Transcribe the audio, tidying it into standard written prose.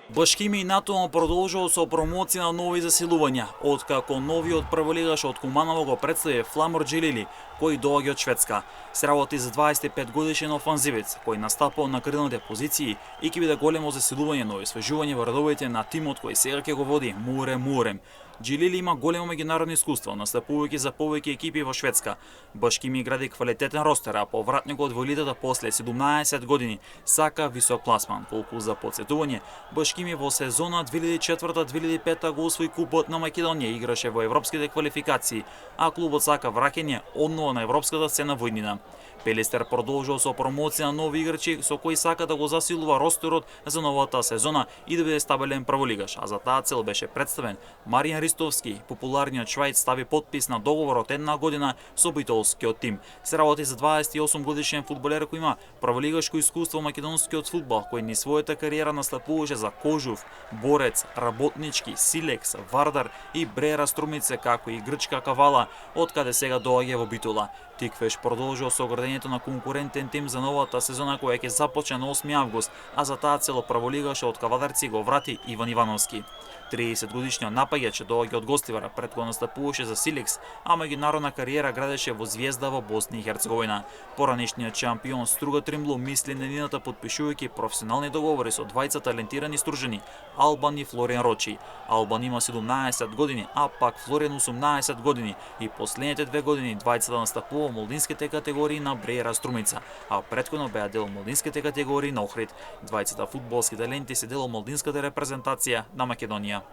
Башкими и натурално продолжува со промоција на нови засилувања, откако новиот прволигаш од Куманово го представи Фламур Джилили, кој доаѓа од Шведска. Се работи за 25 годишен офанзивец, кој настапува на крилните позиции и ќе биде големо засилување, но и освежување во редовите на тимот кој сега ќе го води Мурем Мурем. Джилили има големо меѓународно искуство, настапувајќи за повеќе екипи во Шведска. Башкими гради квалитетен ростер, а повратникот во елитата после 17 години сака висок пласман. Колку за потсетување, Башкими во сезона 2004-2005 го освои купот на Македонија, играше во европските квалификации, а клубот сака враќање однова на европската сцена во иднина. Пелистер продолжува со промоција на нови играчи со кои сака да го засилува ростерот за новата сезона и да биде стабилен прволигаш, а за таа цел беше представен Маријан Ристовски. Популарниот швајц стави подпис на договор од една година со битолскиот тим. Се работи за 28 годишен фудбалер кој има прволигашко искуство во македонскиот фудбал, кој низ својата кариера настапуваше за Кожув, Борец, Работнички, Силекс, Вардар и Брера Струмице, како и грчка Кавала, од каде сега доаѓа во Битола. Тиквеш продолжува со градењето на конкурентен тим за новата сезона која ќе започне на 8 август, а за таа цел прволигашот од Кавадарци го врати Иван Ивановски. 30 годишниот напаѓач доаѓа од Гостивара, пред кога настапуваше за Силекс, а меѓународна кариера градеше во Звезда во Босна и Херцеговина. Поранешниот шампион Струга Тримблу мисли неделата подпишувајќи професионални договори со двајца талентирани стружени, Албан и Флориан Рочи. Албан има 17 години, а пак Флориан 18 години и последните 2 години двајцата настапува во молдинските категории на Бреера Струмица, а претходно беа дел молдинските категории на Охрид. Двајцата фудбалски таленти се дел молдинската репрезентација на Македонија.